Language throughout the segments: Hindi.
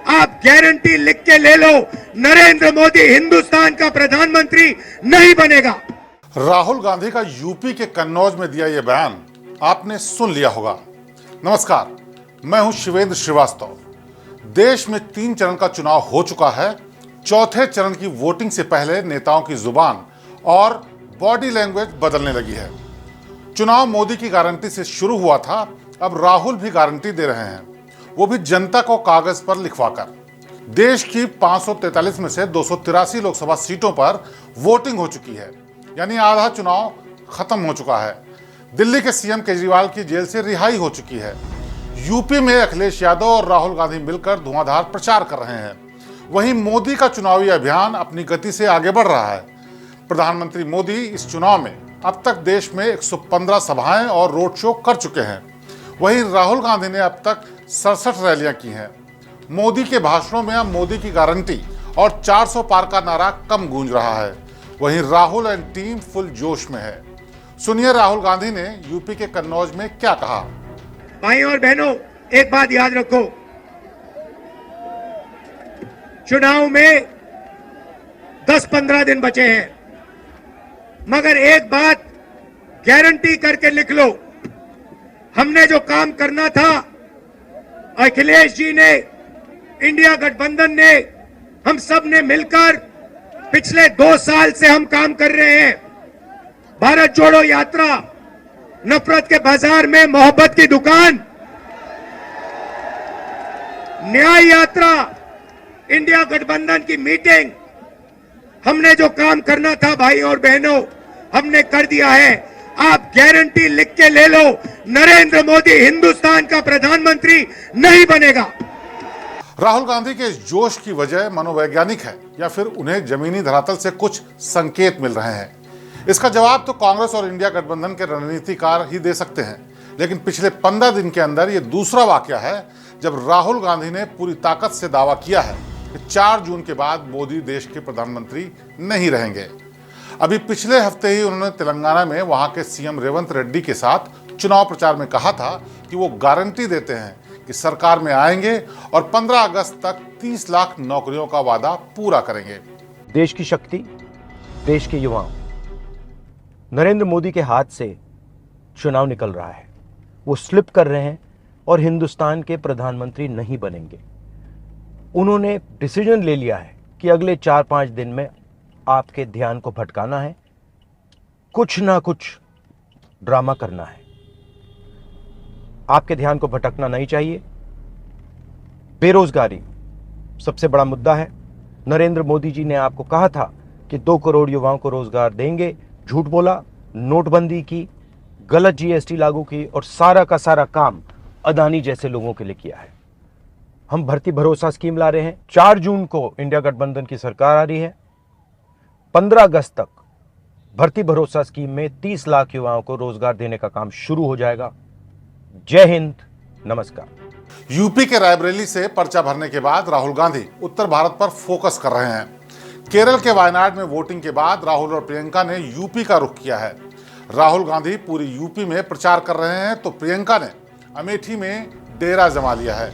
आप गारंटी लिख के ले लो, नरेंद्र मोदी हिंदुस्तान का प्रधानमंत्री नहीं बनेगा। राहुल गांधी का यूपी के कन्नौज में दिया यह बयान आपने सुन लिया होगा। नमस्कार, मैं हूं शिवेंद्र श्रीवास्तव। देश में 3 चरण का चुनाव हो चुका है। चौथे चरण की वोटिंग से पहले नेताओं की जुबान और बॉडी लैंग्वेज बदलने लगी है। चुनाव मोदी की गारंटी से शुरू हुआ था, अब राहुल भी गारंटी दे रहे हैं, वो भी जनता को कागज पर लिखवाकर। देश की 543 में से 283 लोकसभा सीटों पर वोटिंग हो चुकी है, यानी आधा चुनाव खत्म हो चुका है। दिल्ली के सीएम केजरीवाल की जेल से रिहाई हो चुकी है। यूपी में अखिलेश यादव और राहुल गांधी मिलकर धुआंधार प्रचार कर रहे हैं। वहीं मोदी का चुनावी अभियान अपनी गति से आगे बढ़ रहा है। प्रधानमंत्री मोदी इस चुनाव में अब तक देश में 115 सभाएं और रोड शो कर चुके हैं। वहीं राहुल गांधी ने अब तक 67 रैलियां की हैं। मोदी के भाषणों में अब मोदी की गारंटी और 400 पार का नारा कम गूंज रहा है। वहीं राहुल एंड टीम फुल जोश में है। सुनिए राहुल गांधी ने यूपी के कन्नौज में क्या कहा। भाइयों और बहनों, एक बात याद रखो, चुनाव में 10-15 दिन बचे हैं, मगर एक बात गारंटी करके लिख लो, हमने जो काम करना था, अखिलेश जी ने, इंडिया गठबंधन ने, हम सब ने मिलकर पिछले 2 साल से हम काम कर रहे हैं। भारत जोड़ो यात्रा, नफरत के बाजार में मोहब्बत की दुकान, न्याय यात्रा, इंडिया गठबंधन की मीटिंग, हमने जो काम करना था भाइयों और बहनों, हमने कर दिया है। आप गारंटी लिख के ले लो, नरेंद्र मोदी हिंदुस्तान का प्रधानमंत्री नहीं बनेगा। राहुल गांधी के इस जोश की वजह मनोवैज्ञानिक है या फिर उन्हें जमीनी धरातल से कुछ संकेत मिल रहे हैं? इसका जवाब तो कांग्रेस और इंडिया गठबंधन के रणनीतिकार ही दे सकते हैं। लेकिन पिछले 15 दिन के अंदर यह दूसरा वाकया है जब राहुल गांधी ने पूरी ताकत से दावा किया है कि 4 जून के बाद मोदी देश के प्रधानमंत्री नहीं रहेंगे। अभी पिछले हफ्ते ही उन्होंने तेलंगाना में वहां के सीएम रेवंत रेड्डी के साथ चुनाव प्रचार में कहा था कि वो गारंटी देते हैं कि सरकार में आएंगे और 15 अगस्त तक 30 लाख नौकरियों का वादा पूरा करेंगे। देश की शक्ति, देश के युवाओं, नरेंद्र मोदी के हाथ से चुनाव निकल रहा है। वो स्लिप कर रहे हैं और हिंदुस्तान के प्रधानमंत्री नहीं बनेंगे। उन्होंने डिसीजन ले लिया है कि अगले 4-5 दिन में आपके ध्यान को भटकाना है, कुछ ना कुछ ड्रामा करना है। आपके ध्यान को भटकना नहीं चाहिए। बेरोजगारी सबसे बड़ा मुद्दा है। नरेंद्र मोदी जी ने आपको कहा था कि 2 करोड़ युवाओं को रोजगार देंगे, झूठ बोला, नोटबंदी की, गलत जीएसटी लागू की और सारा का सारा काम अदानी जैसे लोगों के लिए किया है। हम भर्ती भरोसा स्कीम ला रहे हैं। 4 जून को इंडिया गठबंधन की सरकार आ रही है। 15 अगस्त तक भर्ती भरोसा स्कीम में 30 लाख युवाओं को रोजगार देने का काम शुरू हो जाएगा। जय हिंद, नमस्कार। यूपी के रायबरेली से पर्चा भरने के बाद राहुल गांधी उत्तर भारत पर फोकस कर रहे हैं। केरल के वायनाड में वोटिंग के बाद राहुल और प्रियंका ने यूपी का रुख किया है। राहुल गांधी पूरी यूपी में प्रचार कर रहे हैं तो प्रियंका ने अमेठी में डेरा जमा लिया है।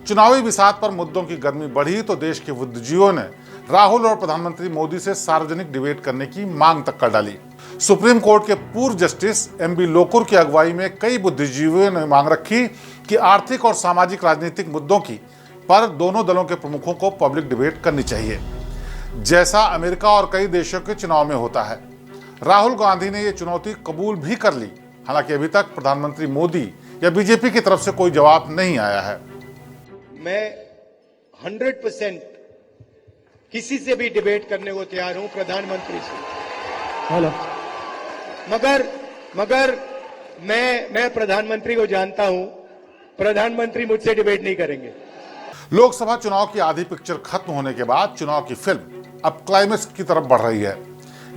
चुनावी बिसात पर मुद्दों की गर्मी बढ़ी तो देश के बुद्धिजीवियों ने राहुल और प्रधानमंत्री मोदी से सार्वजनिक डिबेट करने की मांग तक कर डाली। सुप्रीम कोर्ट के पूर्व जस्टिस एमबी लोकुर की अगुवाई में कई बुद्धिजीवियों ने मांग रखी कि आर्थिक और सामाजिक राजनीतिक मुद्दों की पर दोनों दलों के प्रमुखों को पब्लिक डिबेट करनी चाहिए, जैसा अमेरिका और कई देशों के चुनाव में होता है। राहुल गांधी ने यह चुनौती कबूल भी कर ली। हालांकि अभी तक प्रधानमंत्री मोदी या बीजेपी की तरफ से कोई जवाब नहीं आया है। मैं 100% किसी से भी डिबेट करने को तैयार हूं, प्रधानमंत्री से। हेलो। मगर मैं प्रधानमंत्री को जानता हूं, प्रधानमंत्री मुझसे डिबेट नहीं करेंगे। लोकसभा चुनाव की आधी पिक्चर खत्म होने के बाद चुनाव की फिल्म अब क्लाइमेक्स की तरफ बढ़ रही है।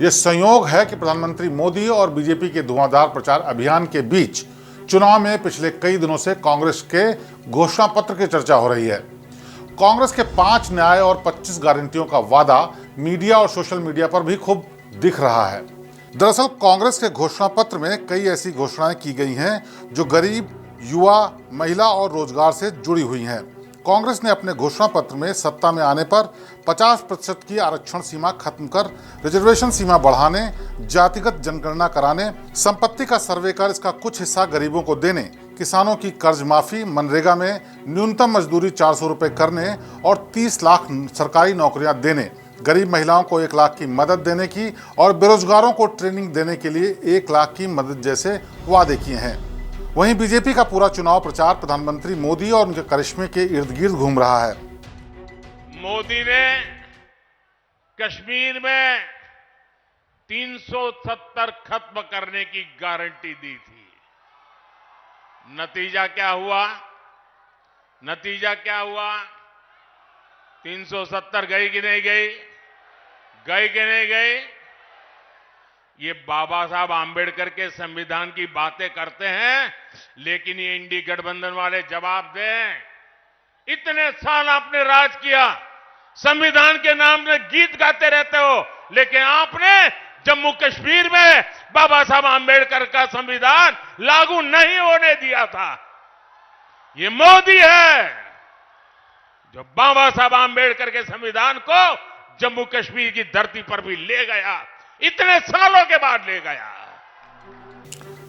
यह संयोग है कि प्रधानमंत्री मोदी और बीजेपी के धुआंधार प्रचार अभियान के बीच चुनाव में पिछले कई दिनों से कांग्रेस के घोषणा पत्र की चर्चा हो रही है। कांग्रेस के 5 न्याय और 25 गारंटियों का वादा मीडिया और सोशल मीडिया पर भी खूब दिख रहा है। दरअसल कांग्रेस के घोषणा पत्र में कई ऐसी घोषणाएं की गई हैं जो गरीब, युवा, महिला और रोजगार से जुड़ी हुई हैं। कांग्रेस ने अपने घोषणा पत्र में सत्ता में आने पर 50% की आरक्षण सीमा खत्म कर रिजर्वेशन सीमा बढ़ाने, जातिगत जनगणना कराने, संपत्ति का सर्वे कर इसका कुछ हिस्सा गरीबों को देने, किसानों की कर्ज माफी, मनरेगा में न्यूनतम मजदूरी 400 रुपए करने और 30 लाख सरकारी नौकरियां देने, गरीब महिलाओं को 1 लाख की मदद देने की और बेरोजगारों को ट्रेनिंग देने के लिए 1 लाख की मदद जैसे वादे किए हैं। वहीं बीजेपी का पूरा चुनाव प्रचार प्रधानमंत्री मोदी और उनके करिश्मे के इर्द गिर्द घूम रहा है। मोदी ने कश्मीर में 370 खत्म करने की गारंटी दी थी। नतीजा क्या हुआ? 370 गई कि नहीं गई? गई कि नहीं गई? ये बाबा साहब आंबेडकर के संविधान की बातें करते हैं, लेकिन ये इंडी गठबंधन वाले जवाब दें। इतने साल आपने राज किया, संविधान के नाम में गीत गाते रहते हो, लेकिन आपने जम्मू कश्मीर में बाबा साहब आंबेडकर का संविधान लागू नहीं होने दिया था। ये मोदी है जो बाबा साहब आंबेडकर के संविधान को जम्मू कश्मीर की धरती पर भी ले गया, इतने सालों के बाद ले गया।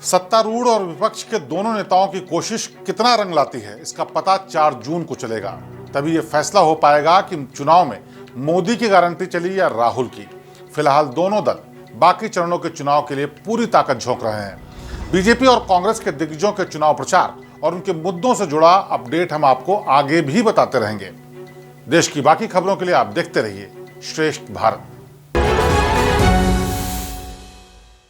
सत्तारूढ़ और विपक्ष के दोनों नेताओं की कोशिश कितना रंग लाती है, इसका पता 4 जून को चलेगा। तभी यह फैसला हो पाएगा कि चुनाव में मोदी की गारंटी चली या राहुल की। फिलहाल दोनों दल बाकी चरणों के चुनाव के लिए पूरी ताकत झोंक रहे हैं। बीजेपी और कांग्रेस के दिग्गजों के चुनाव प्रचार और उनके मुद्दों से जुड़ा अपडेट हम आपको आगे भी बताते रहेंगे। देश की बाकी खबरों के लिए आप देखते रहिए श्रेष्ठ भारत।